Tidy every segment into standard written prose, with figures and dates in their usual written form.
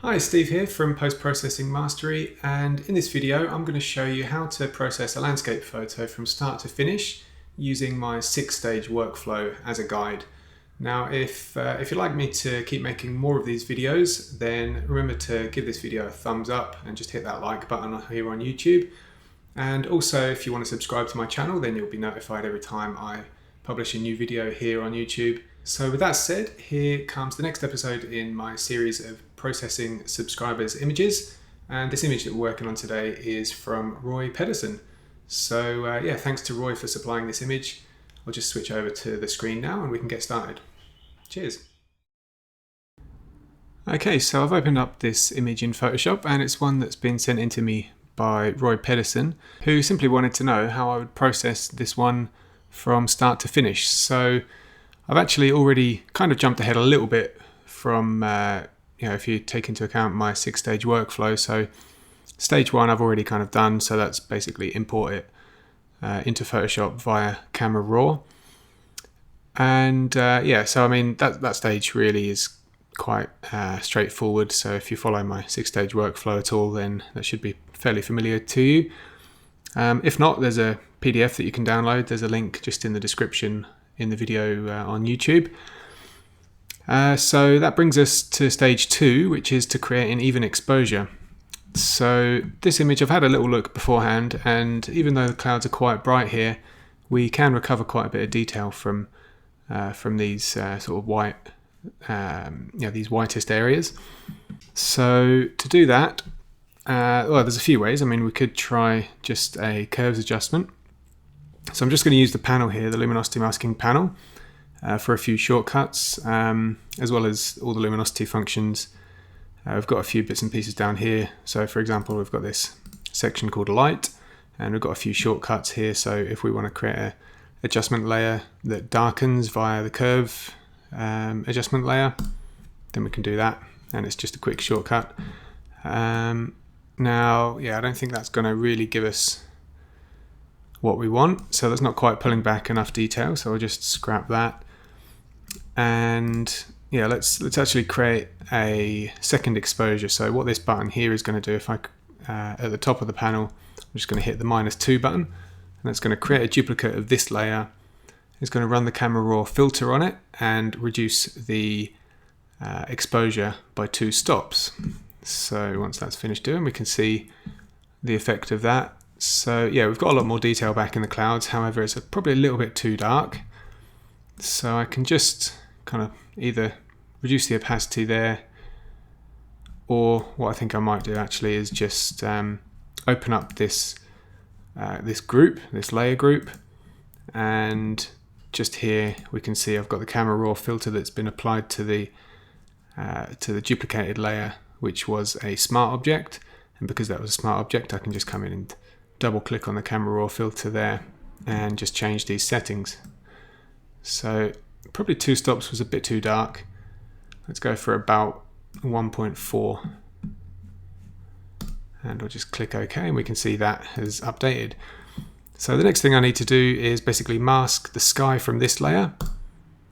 Hi, Steve here from Post Processing Mastery, and in this video I'm going to show you how to process a landscape photo from start to finish using my 6-stage workflow as a guide. Now if you'd like me to keep making more of these videos, then remember to give this video a thumbs up and just hit that like button here on YouTube. And also if you want to subscribe to my channel, then you'll be notified every time I publish a new video here on YouTube. So with that said, here comes the next episode in my series of processing subscribers' images, and this image that we're working on today is from Roy Pedersen. So yeah, thanks to Roy for supplying this image. I'll just switch over to the screen now and we can get started. Cheers. Okay, so I've opened up this image in Photoshop, and it's one that's been sent in to me by Roy Pedersen, who simply wanted to know how I would process this one from start to finish. So I've actually already kind of jumped ahead a little bit from if you take into account my 6-stage workflow. So stage 1 I've already kind of done, so that's basically import it into Photoshop via Camera Raw. And yeah, so I mean that stage really is quite straightforward. So if you follow my 6-stage workflow at all, then that should be fairly familiar to you. If not, there's a PDF that you can download. There's a link just in the description in the video on YouTube. So that brings us to stage 2, which is to create an even exposure. So this image, I've had a little look beforehand, and even though the clouds are quite bright here, we can recover quite a bit of detail from these sort of white, these whitest areas. So to do that, well, there's a few ways. I mean, we could try just a curves adjustment. So I'm just going to use the panel here, the Luminosity Masking Panel, for a few shortcuts, as well as all the luminosity functions. We've got a few bits and pieces down here. So for example, we've got this section called light, and we've got a few shortcuts here. So if we want to create an adjustment layer that darkens via the curve adjustment layer, then we can do that, and it's just a quick shortcut. Now, yeah, I don't think that's going to really give us what we want, so that's not quite pulling back enough detail, so I'll just scrap that. And yeah, let's actually create a second exposure. So what this button here is going to do, if I at the top of the panel, I'm just going to hit the -2 button, and that's going to create a duplicate of this layer. It's going to run the Camera Raw filter on it and reduce the exposure by 2 stops. So once that's finished doing, we can see the effect of that. So yeah, we've got a lot more detail back in the clouds. However, it's probably a little bit too dark. So I can just kind of either reduce the opacity there, or what I think I might do actually is just open up this this layer group, and just here we can see I've got the Camera Raw filter that's been applied to the duplicated layer, which was a smart object. And because that was a smart object, I can just come in and double click on the Camera Raw filter there and just change these settings. So probably 2 stops was a bit too dark. Let's go for about 1.4, and I'll just click OK, and we can see that has updated. So the next thing I need to do is basically mask the sky from this layer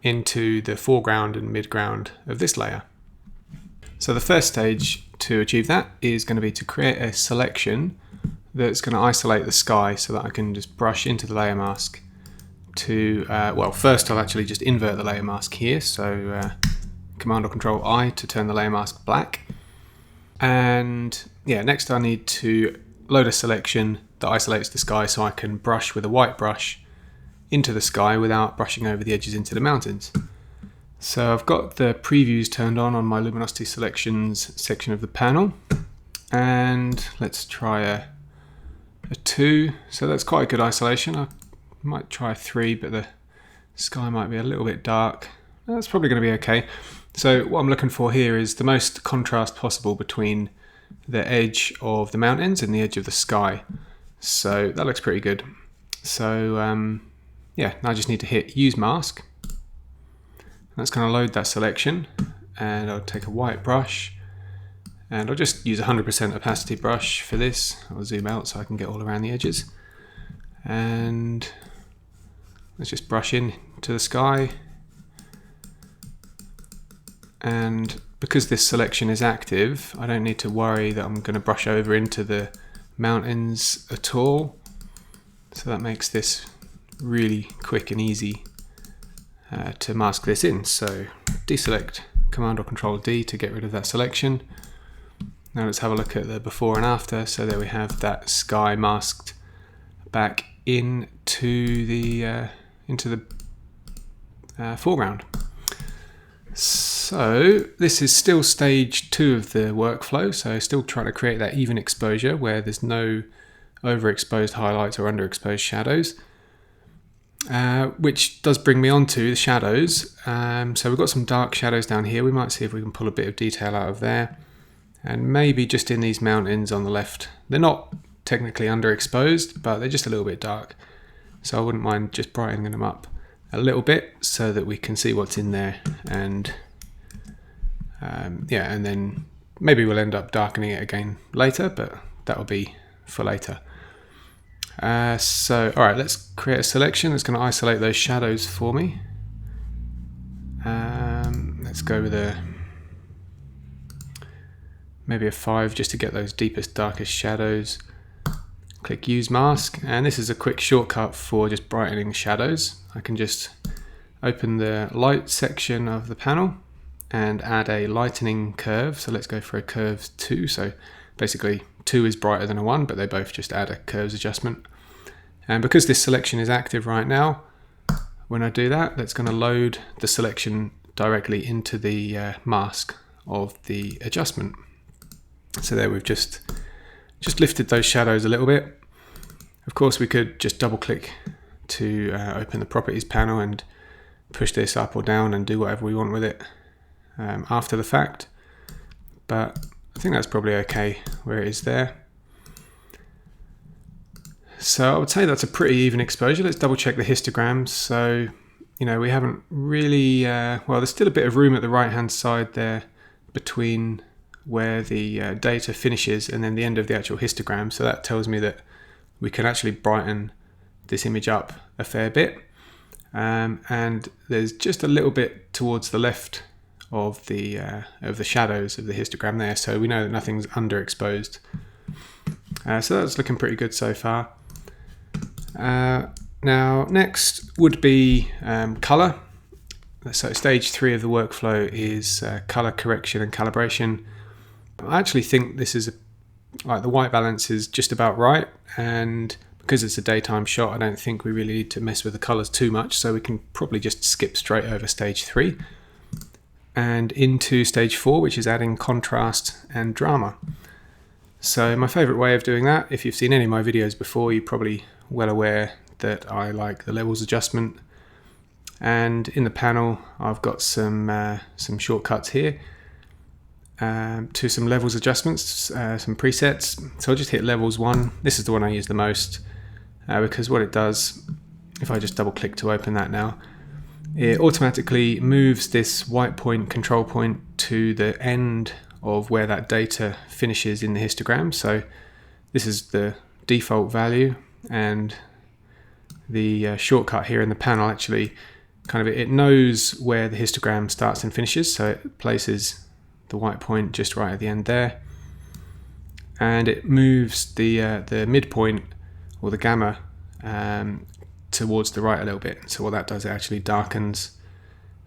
into the foreground and midground of this layer. So the first stage to achieve that is going to be to create a selection that's going to isolate the sky, so that I can just brush into the layer mask to, well, first I'll actually just invert the layer mask here. So Command or Control I to turn the layer mask black. And yeah, next I need to load a selection that isolates the sky, so I can brush with a white brush into the sky without brushing over the edges into the mountains. So I've got the previews turned on my luminosity selections section of the panel, and let's try a 2. So that's quite a good isolation. I might try 3, but the sky might be a little bit dark. That's probably going to be okay. So what I'm looking for here is the most contrast possible between the edge of the mountains and the edge of the sky. So that looks pretty good. So yeah, now I just need to hit Use Mask. That's going to load that selection, and I'll take a white brush, and I'll just use 100% opacity brush for this. I'll zoom out so I can get all around the edges, and let's just brush in to the sky, and because this selection is active, I don't need to worry that I'm going to brush over into the mountains at all. So that makes this really quick and easy to mask this in. So deselect, Command or Control D to get rid of that selection. Now let's have a look at the before and after. So there we have that sky masked back into the foreground. So this is still stage 2 of the workflow, so still trying to create that even exposure where there's no overexposed highlights or underexposed shadows, which does bring me on to the shadows. So we've got some dark shadows down here. We might see if we can pull a bit of detail out of there, and maybe just in these mountains on the left. They're not technically underexposed, but they're just a little bit dark, so I wouldn't mind just brightening them up a little bit so that we can see what's in there. And yeah, and then maybe we'll end up darkening it again later, but that'll be for later. So all right, let's create a selection that's going to isolate those shadows for me. Let's go with maybe a 5 just to get those deepest, darkest shadows. Click Use Mask, and this is a quick shortcut for just brightening shadows. I can just open the light section of the panel and add a lightening curve. So let's go for a curve 2. So basically 2 is brighter than a 1, but they both just add a curves adjustment. And because this selection is active right now, when I do that, that's going to load the selection directly into the mask of the adjustment. So there we've just lifted those shadows a little bit. Of course, we could just double click to open the properties panel and push this up or down and do whatever we want with it after the fact, but I think that's probably okay where it is there. So I would say that's a pretty even exposure. Let's double check the histograms. So, you know, we haven't really, well, there's still a bit of room at the right hand side there between where the data finishes and then the end of the actual histogram. So that tells me that we can actually brighten this image up a fair bit. And there's just a little bit towards the left of the shadows of the histogram there. So we know that nothing's underexposed. So that's looking pretty good so far. Now next would be color. So stage 3 of the workflow is color correction and calibration. I actually think this is like the white balance is just about right, and because it's a daytime shot, I don't think we really need to mess with the colors too much, so we can probably just skip straight over stage 3 and into stage 4, which is adding contrast and drama. So my favorite way of doing that, if you've seen any of my videos before, you're probably well aware that I like the levels adjustment, and in the panel I've got some shortcuts here to some levels adjustments, some presets. So I'll just hit levels 1. This is the one I use the most because what it does, if I just double click to open that now, it automatically moves this white point control point to the end of where that data finishes in the histogram. So this is the default value, and the shortcut here in the panel actually kind of, it knows where the histogram starts and finishes, so it places the white point just right at the end there, and it moves the midpoint or the gamma towards the right a little bit. So what that does, it actually darkens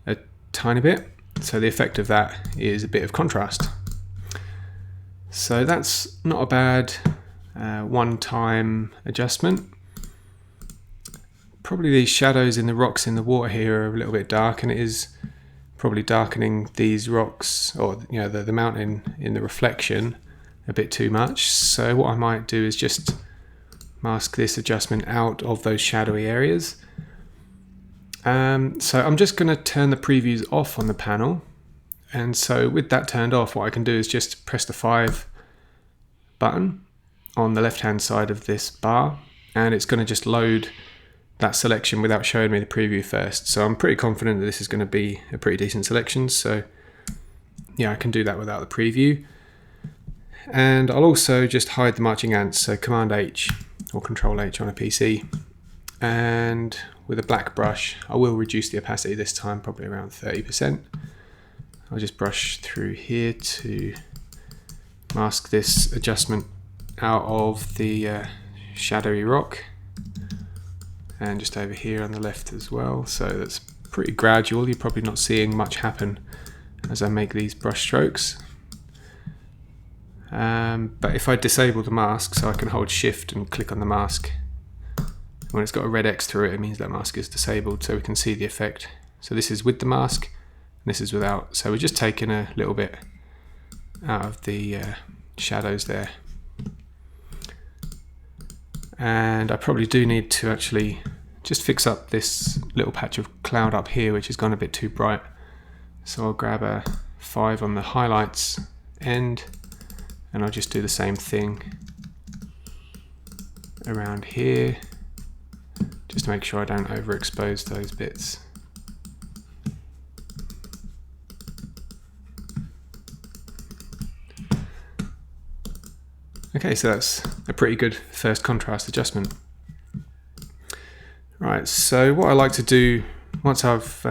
a tiny bit. So the effect of that is a bit of contrast. So that's not a bad one-time adjustment. Probably these shadows in the rocks in the water here are a little bit dark, and it is probably darkening these rocks, or you know, the mountain in the reflection a bit too much. So what I might do is just mask this adjustment out of those shadowy areas. So I'm just going to turn the previews off on the panel, and so with that turned off, what I can do is just press the 5 button on the left hand side of this bar, and it's going to just load that selection without showing me the preview first. So I'm pretty confident that this is going to be a pretty decent selection. So yeah, I can do that without the preview. And I'll also just hide the marching ants, so Command H or Control H on a PC. And with a black brush, I will reduce the opacity this time, probably around 30%. I'll just brush through here to mask this adjustment out of the shadowy rock, and just over here on the left as well. So that's pretty gradual. You're probably not seeing much happen as I make these brush strokes. But if I disable the mask, so I can hold shift and click on the mask, when it's got a red X through it, it means that mask is disabled, so we can see the effect. So this is with the mask, and this is without. So we're just taking a little bit out of the shadows there. And I probably do need to actually just fix up this little patch of cloud up here, which has gone a bit too bright. So I'll grab a 5 on the highlights end, and I'll just do the same thing around here, just to make sure I don't overexpose those bits. Okay, so that's a pretty good first contrast adjustment. Right, so what I like to do once I've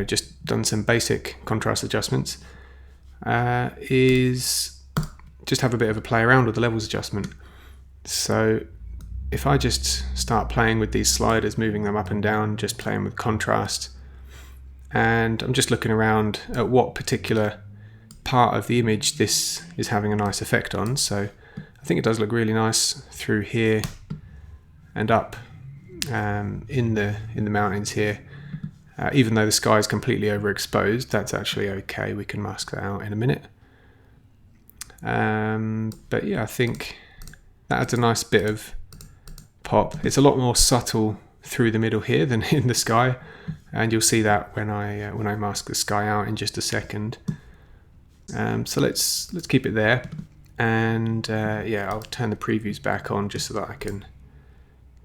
just done some basic contrast adjustments is just have a bit of a play around with the levels adjustment. So if I just start playing with these sliders, moving them up and down, just playing with contrast, and I'm just looking around at what particular part of the image this is having a nice effect on. So I think it does look really nice through here and up in the mountains here. Even though the sky is completely overexposed, that's actually okay. We can mask that out in a minute. But yeah, I think that adds a nice bit of pop. It's a lot more subtle through the middle here than in the sky, and you'll see that when I mask the sky out in just a second. So let's keep it there, and yeah, I'll turn the previews back on just so that I can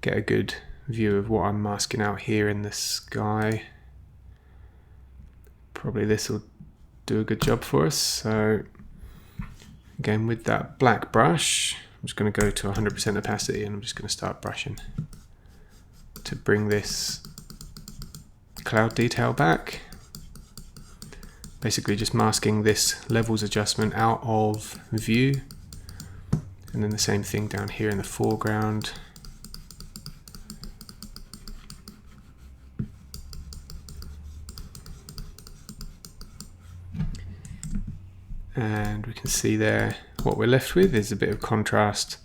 get a good view of what I'm masking out here in the sky. Probably this will do a good job for us. So again, with that black brush, I'm just going to go to 100% opacity, and I'm just going to start brushing to bring this cloud detail back. Basically just masking this levels adjustment out of view, and then the same thing down here in the foreground. And we can see there what we're left with is a bit of contrast.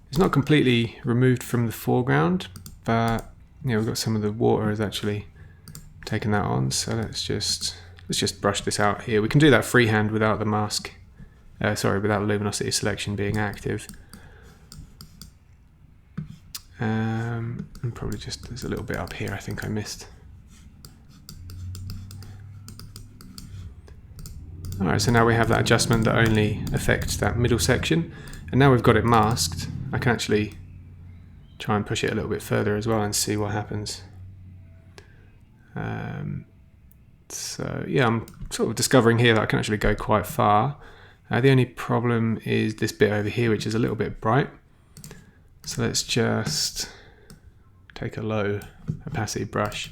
It's not completely removed from the foreground, but we've got some of the water has actually taken that on. So let's just brush this out here. We can do that freehand without the mask, without luminosity selection being active. And probably just there's a little bit up here I think I missed. Alright, so now we have that adjustment that only affects that middle section, and now we've got it masked, I can actually try and push it a little bit further as well and see what happens. So yeah, I'm sort of discovering here that I can actually go quite far. The only problem is this bit over here, which is a little bit bright. So let's just take a low opacity brush,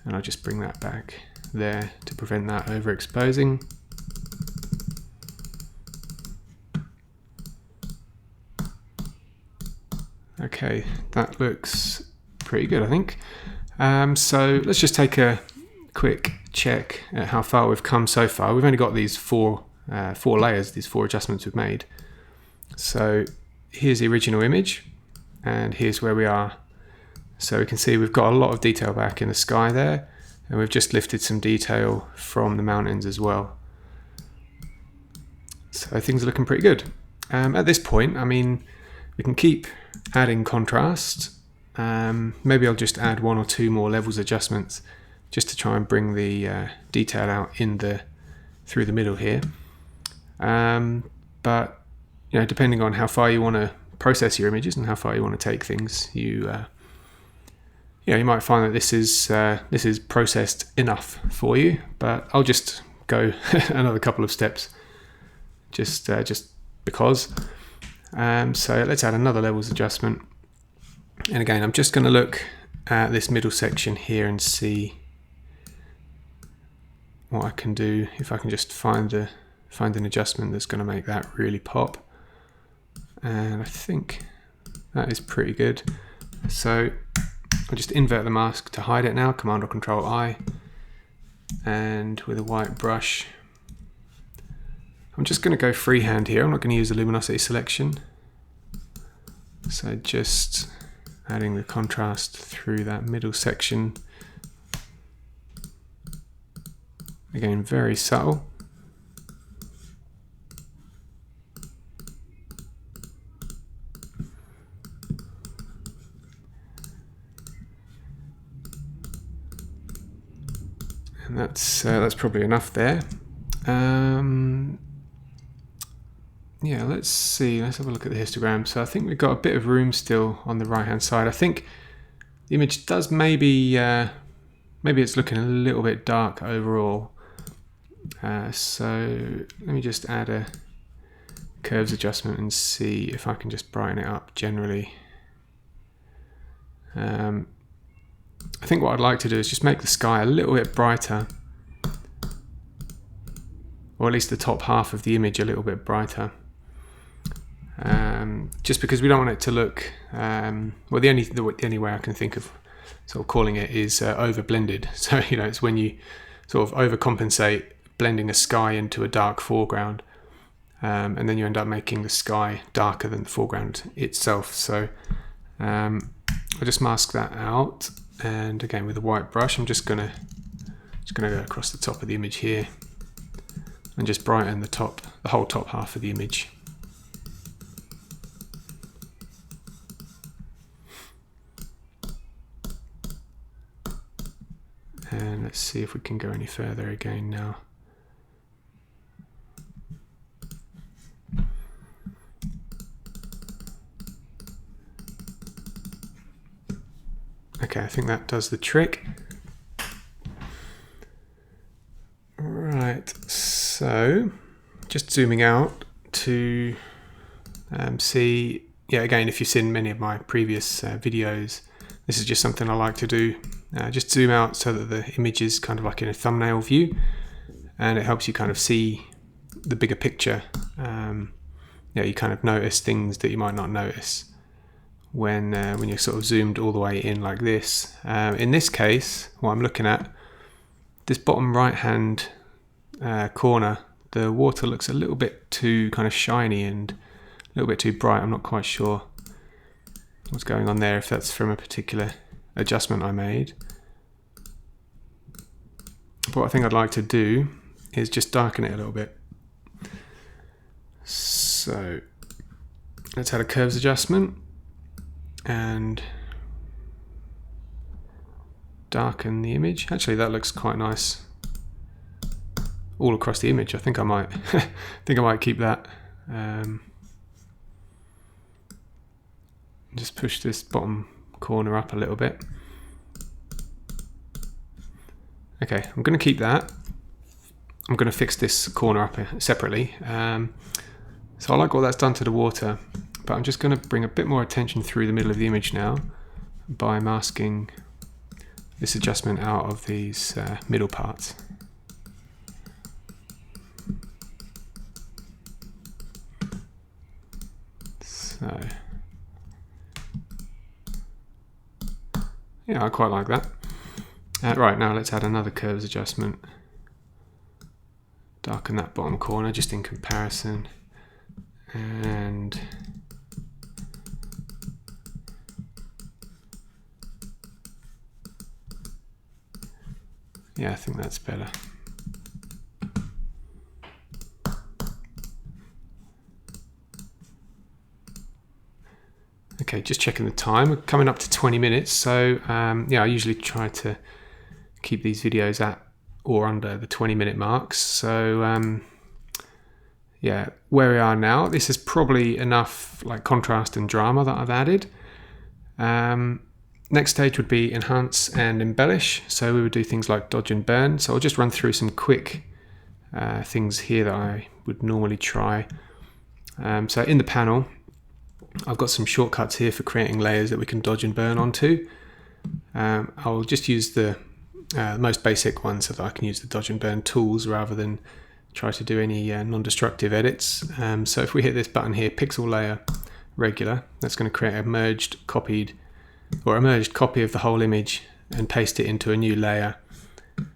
and I'll just bring that back there to prevent that overexposing. Okay, that looks pretty good, I think. So let's just take a quick check at how far we've come so far. We've only got these four layers, these 4 adjustments we've made. So here's the original image, and here's where we are. So we can see we've got a lot of detail back in the sky there, and we've just lifted some detail from the mountains as well. So things are looking pretty good. At this point, I mean, we can keep adding contrast. Maybe I'll just add 1 or 2 more levels adjustments just to try and bring the detail out through the middle here. But depending on how far you want to process your images and how far you want to take things, you might find that this is processed enough for you. But I'll just go another couple of steps just because. So let's add another levels adjustment, and again I'm just going to look at this middle section here and see what I can do, if I can just find an adjustment that's going to make that really pop. And I think that is pretty good. So I'll just invert the mask to hide it now, Command or Control I. And with a white brush, I'm just going to go freehand here. I'm not going to use the luminosity selection. So just adding the contrast through that middle section. Again, very subtle. And that's probably enough there. Yeah, let's see. Let's have a look at the histogram. So I think we've got a bit of room still on the right-hand side. I think the image does maybe it's looking a little bit dark overall. So let me just add a curves adjustment and see if I can just brighten it up generally. I think what I'd like to do is just make the sky a little bit brighter, or at least the top half of the image a little bit brighter. Just because we don't want it to look, well, the only way I can think of sort of calling it is over blended. So, you know, it's when you sort of overcompensate, blending a sky into a dark foreground, and then you end up making the sky darker than the foreground itself. So I'll just mask that out, and again with a white brush, I'm just gonna go across the top of the image here and just brighten the whole top half of the image. And let's see if we can go any further again now. Okay, I think that does the trick. Right, so just zooming out to see, yeah, again, if you've seen many of my previous videos, this is just something I like to do. Just zoom out so that the image is kind of like in a thumbnail view, and it helps you kind of see the bigger picture. Yeah, you kind of notice things that you might not notice when you're sort of zoomed all the way in like this. In this case, what I'm looking at, this bottom right hand corner, the water looks a little bit too kind of shiny and a little bit too bright. I'm not quite sure what's going on there, if that's from a particular adjustment I made. But what I think I'd like to do is just darken it a little bit. So let's add a curves adjustment and darken the image. Actually, that looks quite nice all across the image. I think I might keep that. Just push this bottom corner up a little bit. Okay, I'm going to keep that. I'm going to fix this corner up separately. So I like what that's done to the water, but I'm just going to bring a bit more attention through the middle of the image now by masking this adjustment out of these middle parts. So yeah, I quite like that. Right, now let's add another curves adjustment. Darken that bottom corner just in comparison. And yeah, I think that's better. Okay, just checking the time. We're coming up to 20 minutes. So yeah, I usually try to keep these videos at or under the 20-minute marks. So yeah, where we are now, this is probably enough like contrast and drama that I've added. Next stage would be enhance and embellish. So we would do things like dodge and burn. So I'll just run through some quick things here that I would normally try. So in the panel, I've got some shortcuts here for creating layers that we can dodge and burn onto. I'll just use the the most basic one so that I can use the dodge and burn tools rather than try to do any non-destructive edits. So if we hit this button here, pixel layer regular, that's going to create a merged copy of the whole image and paste it into a new layer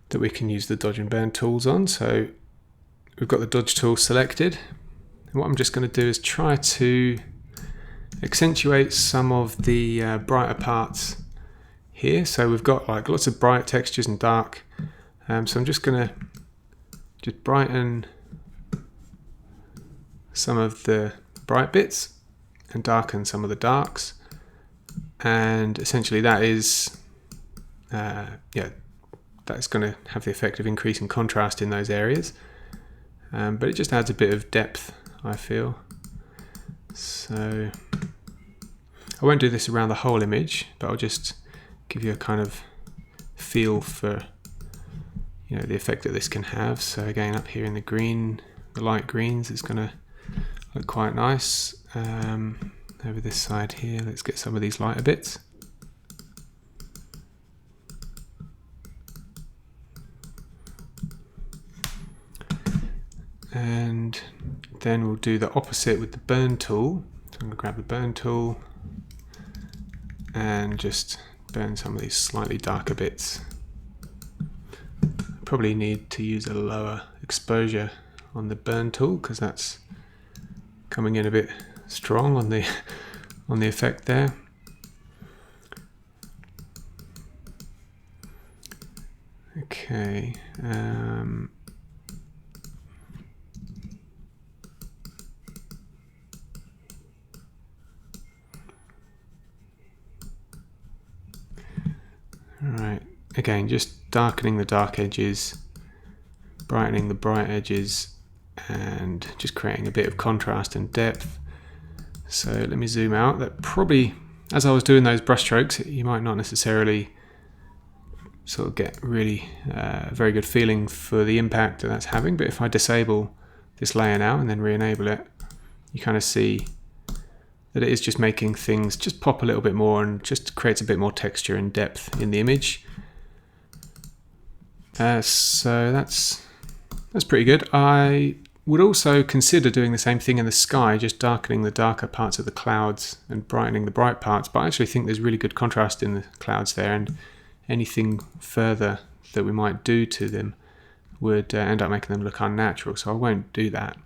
that we can use the dodge and burn tools on. So we've got the dodge tool selected, and what I'm just going to do is try to accentuate some of the brighter parts here. So we've got like lots of bright textures and dark, so I'm just going to brighten some of the bright bits and darken some of the darks, and essentially that is that's going to have the effect of increasing contrast in those areas, but it just adds a bit of depth, I feel. So I won't do this around the whole image, but I'll just give you a kind of feel for the effect that this can have. So again, up here in the green, the light greens, it's going to look quite nice. Over this side here, let's get some of these lighter bits. And then we'll do the opposite with the burn tool. So I'm going to grab the burn tool and just burn some of these slightly darker bits. Probably need to use a lower exposure on the burn tool because that's coming in a bit strong on the effect there. Okay. Right. Again, just darkening the dark edges, brightening the bright edges, and just creating a bit of contrast and depth. So let me zoom out. That probably, as I was doing those brush strokes, you might not necessarily sort of get really very good feeling for the impact that that's having, but if I disable this layer now and then re-enable it, you kind of see that it is just making things just pop a little bit more and just creates a bit more texture and depth in the image. So that's pretty good. I would also consider doing the same thing in the sky, just darkening the darker parts of the clouds and brightening the bright parts, but I actually think there's really good contrast in the clouds there, and anything further that we might do to them would end up making them look unnatural, so I won't do that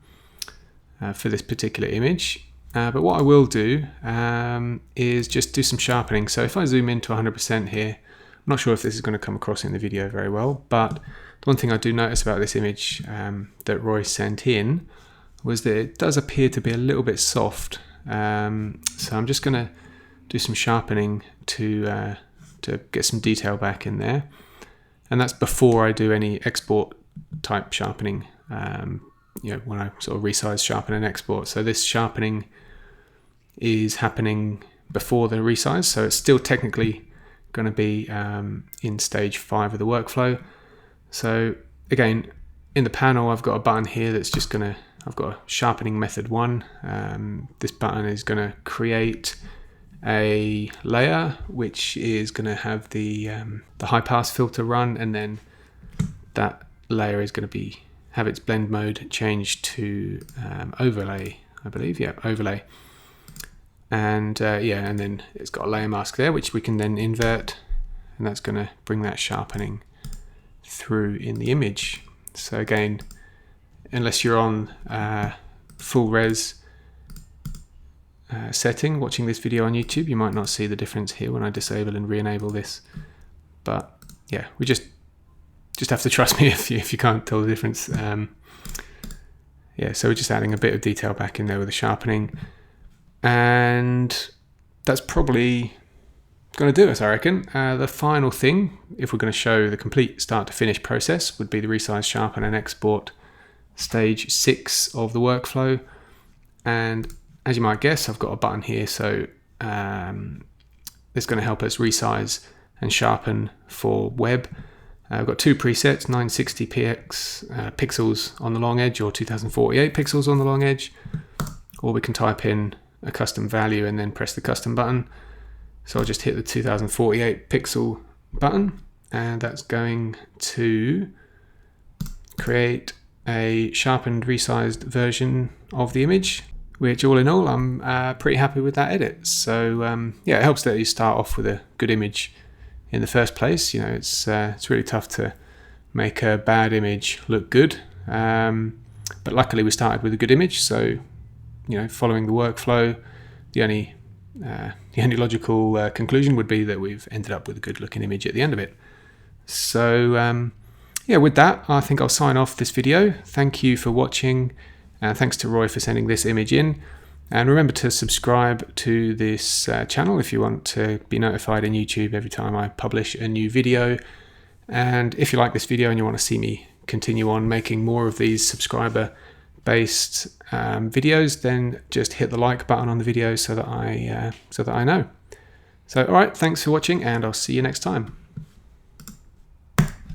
for this particular image. But what I will do is just do some sharpening. So if I zoom in to 100% here, I'm not sure if this is going to come across in the video very well, but the one thing I do notice about this image that Roy sent in was that it does appear to be a little bit soft. So I'm just going to do some sharpening to get some detail back in there. And that's before I do any export type sharpening, when I sort of resize, sharpen and export. So this sharpening is happening before the resize, so it's still technically going to be in stage 5 of the workflow. So again, in the panel I've got a button here that's just I've got a sharpening method 1. This button is going to create a layer which is going to have the high pass filter run, and then that layer is going to have its blend mode changed to overlay, I believe. Yeah, overlay. And and then it's got a layer mask there which we can then invert, and that's going to bring that sharpening through in the image. So again, unless you're on full res setting watching this video on YouTube, you might not see the difference here when I disable and re-enable this, but yeah, we just have to trust me if you can't tell the difference. So we're just adding a bit of detail back in there with the sharpening, and that's probably going to do us, I reckon. The final thing, if we're going to show the complete start to finish process, would be the resize, sharpen and export stage 6 of the workflow. And as you might guess, I've got a button here, so it's going to help us resize and sharpen for web. I've got 2 presets, 960px pixels on the long edge or 2048 pixels on the long edge, or we can type in a custom value and then press the custom button. So I'll just hit the 2048 pixel button, and that's going to create a sharpened, resized version of the image, which all in all, I'm pretty happy with that edit. So yeah, it helps that you start off with a good image in the first place. You know, it's really tough to make a bad image look good, but luckily we started with a good image. So, you know, following the workflow, the only logical conclusion would be that we've ended up with a good looking image at the end of it. So yeah, with that, I think I'll sign off this video. Thank you for watching. Thanks to Roy for sending this image in. And remember to subscribe to this channel if you want to be notified in YouTube every time I publish a new video. And if you like this video and you want to see me continue on making more of these subscriber-based videos, then just hit the like button on the video so that I know. So, all right, thanks for watching, and I'll see you next time.